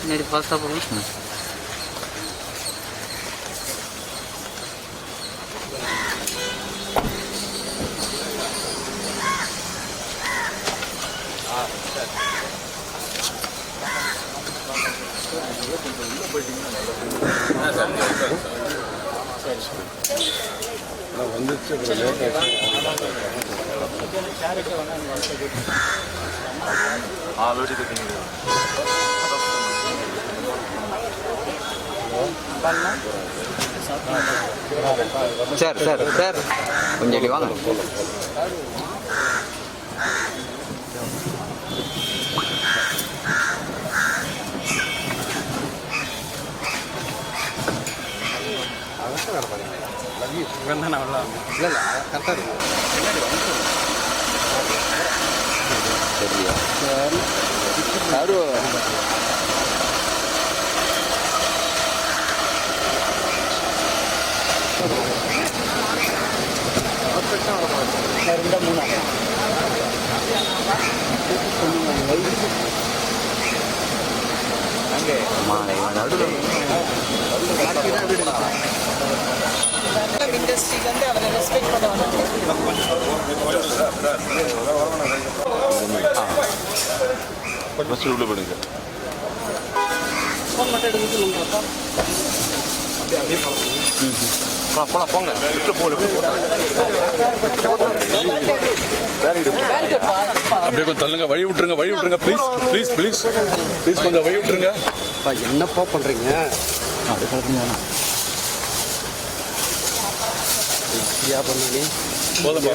பின்னாடி ஃபாஸ்ட்டாக போகணும். வந்துச்சு சார் சார் சார் கொஞ்சம் வாங்க. இல்லை இல்லை கரெக்டாக இருக்கு. சரியா சார் இண்டஸ்ட்ரியிலேருந்து அவரை ரெஸ்பெக்ட் பண்ண ஃபஸ்ட்டு உள்ள போடுங்க. ஃபோன் மட்டும் எடுக்க சொல்லுங்கப்பா. போலாம் போங்க. அப்படியே கொஞ்சம் தள்ளுங்க, வழி விட்டுருங்க ப்ளீஸ் ப்ளீஸ் ப்ளீஸ் ப்ளீஸ் கொஞ்சம் வழி விட்டுருங்க. என்னப்பா பண்ணுறீங்க? போதும்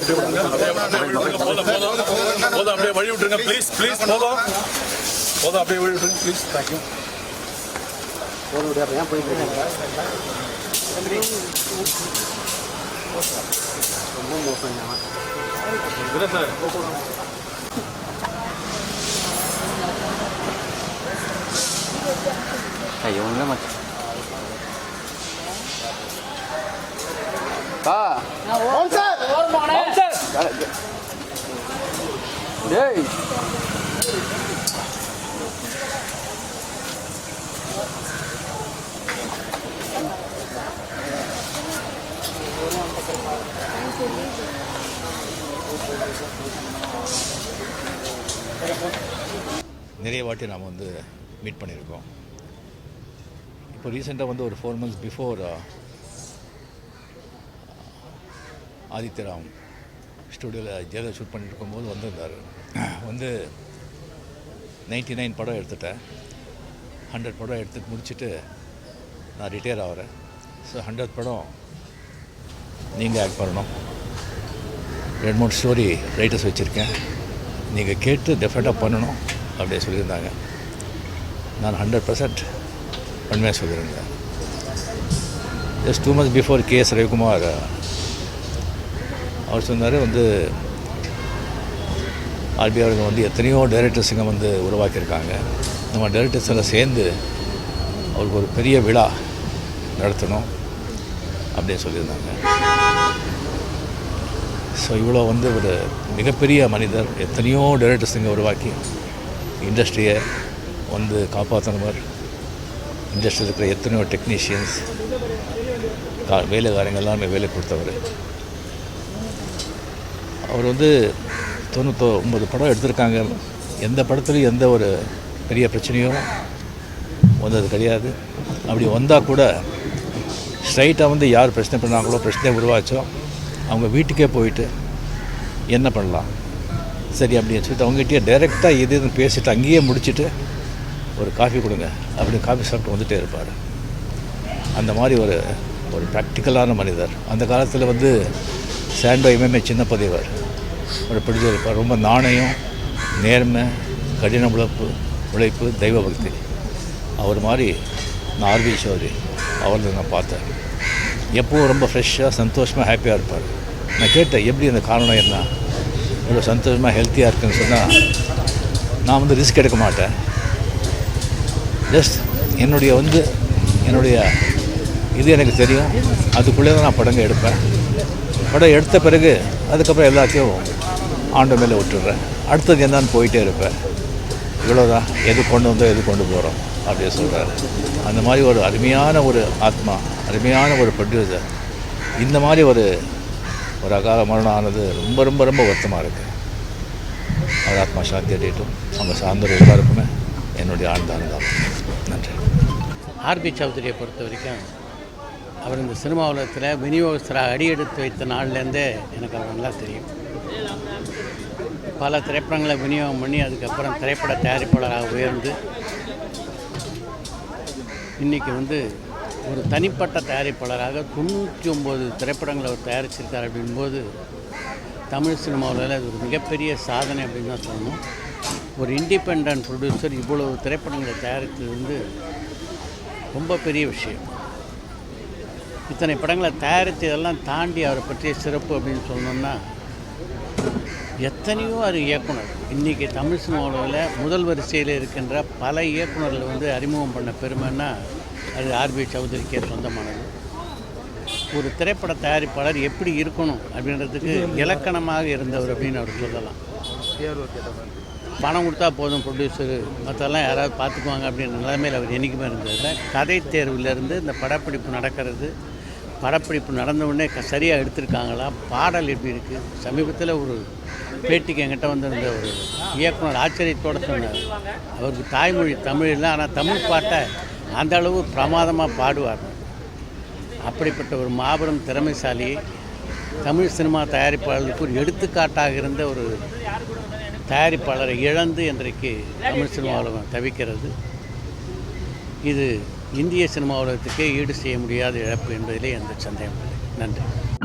அப்படியே வழி விட்டுருங்க ப்ளீஸ் ப்ளீஸ் போதும் அப்படியே வழி விட்டுருங்க ப்ளீஸ். தேங்க்யூ. போட முடியாது, ஏன் போயிட்டு இருக்கீங்க? ரொம்ப மோசம் சார். ஐயோ ஒன்றும் மச்சான் டேய் நிறைய வாட்டி நாம் வந்து மீட் பண்ணியிருக்கோம். இப்போ ரீசெண்டாக வந்து ஒரு 4 months பிஃபோர் ஆதித்யராம் ஸ்டுடியோவில் ஜெயலலிதா ஷூட் பண்ணிட்டு இருக்கும்போது வந்திருந்தார். வந்து 99 படம் எடுத்துட்டேன். 100 படம் எடுத்து முடிச்சுட்டு நான் ரிட்டையர் ஆகிறேன். ஸோ 100th படம் நீங்கள் ஆக்ட் பண்ணணும். 2-3 ஸ்டோரி ரைட்டர்ஸ் வச்சுருக்கேன், நீங்கள் கேட்டு டெஃபினட்டாக பண்ணணும் அப்படியே சொல்லியிருந்தாங்க. நான் 100% உண்மையாக சொல்லியிருந்தேன். Just 2 months before KS Ravikumar அவர் சொன்னார் வந்து ஆர்பி அவர்கள் வந்து எத்தனையோ டைரக்டர்ஸுங்க வந்து உருவாக்கியிருக்காங்க, நம்ம டைரக்டர்ஸ் எல்லாம் சேர்ந்து அவருக்கு ஒரு பெரிய விழா நடத்தணும் அப்படின்னு சொல்லியிருந்தாங்க. ஸோ இவ்வளோ வந்து ஒரு மிகப்பெரிய மனிதர், எத்தனையோ டைரக்டர்ஸுங்க உருவாக்கி இண்டஸ்ட்ரியை வந்து காப்பாற்றினவர், இண்டஸ்ட்ரியில் இருக்கிற எத்தனையோ டெக்னீஷியன்ஸ் வேலைக்காரங்க எல்லாமே வேலை கொடுத்தவர். அவர் வந்து 99 படம் எடுத்திருக்காங்க. எந்த படத்துலையும் எந்த ஒரு பெரிய பிரச்சனையும் வந்தது கிடையாது. அப்படி வந்தால் கூட ஸ்ட்ரைட்டாக வந்து யார் பிரச்சனை பண்ணாங்களோ, பிரச்சனையை உருவாச்சோ அவங்க வீட்டுக்கே போயிட்டு என்ன பண்ணலாம் சரி அப்படின்னு சொல்லிட்டு அவங்ககிட்டயே டைரெக்டாக இதுன்னு பேசிவிட்டு அங்கேயே முடிச்சுட்டு ஒரு காஃபி கொடுங்க அப்படி காஃபி சாப்பிட்டு வந்துகிட்டே இருப்பார். அந்த மாதிரி ஒரு ப்ராக்டிக்கலான மனிதர். அந்த காலத்தில் வந்து சாண்டோ MMA சின்ன பதிவர் ஒரு ப்ரொடியூசர் இருப்பார். ரொம்ப நாணயம், நேர்மை, கடின உழைப்பு, தெய்வ பக்தி. அவர் மாதிரி நான் ஆர்பி சௌத்ரி அவர்தான் நான் பார்த்தேன். எப்போவும் ரொம்ப ஃப்ரெஷ்ஷாக சந்தோஷமாக ஹாப்பியாக இருப்பார். நான் கேட்டேன் எப்படி அந்த காரணம் என்ன, இவ்வளோ சந்தோஷமாக ஹெல்த்தியாக இருக்குன்னு சொன்னால், நான் வந்து ரிஸ்க் எடுக்க மாட்டேன். ஜஸ்ட் என்னுடைய இது எனக்கு தெரியும், அதுக்குள்ளே தான் நான் படங்க எடுப்பேன். படம் எடுத்த பிறகு அதுக்கப்புறம் எல்லாத்தையும் ஆண்ட மேலே விட்டுடுறேன். அடுத்தது என்னன்னு போயிட்டே இருப்பேன். இவ்வளோதான், எது கொண்டு வந்தோம் எது கொண்டு போகிறோம் அப்படின்னு சொல்கிறாரு. அந்த மாதிரி ஒரு அருமையான ஒரு ஆத்மா, அருமையான ஒரு ப்ரொடியூசர், இந்த மாதிரி ஒரு அகால மரணம் ஆனது ரொம்ப ரொம்ப ரொம்ப வருத்தமாக இருக்குது. அவர் ஆத்மா சாந்தி அடையட்டும். அவங்க சார்ந்தவர் எல்லாருக்குமே என்னுடைய ஆழ்ந்த அனுதாபம். நன்றி. ஆர்பி சௌத்ரியை பொறுத்த வரைக்கும் அவர் இந்த சினிமா உலகத்தில் விநியோகஸ்தராக அடியெடுத்து வைத்த நாள்லேருந்தே எனக்கு அவர் நல்லா தெரியும். பல திரைப்படங்களை விநியோகம் பண்ணி அதுக்கப்புறம் திரைப்பட தயாரிப்பாளராக உயர்ந்து இன்றைக்கி ஒரு தனிப்பட்ட தயாரிப்பாளராக 99 திரைப்படங்களை அவர் தயாரிச்சிருக்கார் அப்படின்போது தமிழ் சினிமாவில் அது ஒரு மிகப்பெரிய சாதனை அப்படின்னு தான் சொல்லணும். ஒரு இண்டிபெண்ட் ப்ரொடியூசர் இவ்வளவு திரைப்படங்களை தயாரித்தது ரொம்ப பெரிய விஷயம். இத்தனை படங்களை தயாரித்து இதெல்லாம் தாண்டி அவரை பற்றிய சிறப்பு அப்படின்னு சொல்லணுன்னா எத்தனையோ அது இயக்குனர் இன்றைக்கி தமிழ் சினிமாவில் முதல் வரிசையில் இருக்கின்ற பல இயக்குநர்கள் அறிமுகம் பண்ண பெருமைன்னா அது ஆர்பி சௌத்ரிக்கே சொந்தமானது. ஒரு திரைப்பட தயாரிப்பாளர் எப்படி இருக்கணும் அப்படின்றதுக்கு இலக்கணமாக இருந்தவர் அப்படின்னு அவர் சொல்லலாம். பணம் கொடுத்தா போதும் ப்ரொடியூசரு, மற்றெல்லாம் யாராவது பார்த்துக்குவாங்க அப்படின்ற நிலைமையில் அவர் என்றைக்குமே இருந்ததில்லை. கதை தேர்விலேருந்து இந்த படப்பிடிப்பு நடக்கிறது, படப்பிடிப்பு நடந்தவுடனே சரியாக எடுத்திருக்காங்களா, பாடல் எப்படி இருக்குது. சமீபத்தில் ஒரு பேட்டிக்கு என்கிட்ட வந்திருந்த ஒரு இயக்குனர் ஆச்சரியத்தோடு சொன்னார், அவருக்கு தாய்மொழி தமிழ் இல்லை, ஆனால் தமிழ் பாட்டை அந்த அளவு பிரமாதமாக பாடுவார். அப்படிப்பட்ட ஒரு மாபெரும் திறமைசாலி, தமிழ் சினிமா தயாரிப்பாளர்களுக்கு ஒரு எடுத்துக்காட்டாக இருந்த ஒரு தயாரிப்பாளரை இழந்து இன்றைக்கு தமிழ் சினிமா உலகம் தவிக்கிறது. இது இந்திய சினிமா உலகத்துக்கே ஈடு செய்ய முடியாத இழப்பு என்பதிலே எந்த சந்தேகம் இல்லை. நன்றி.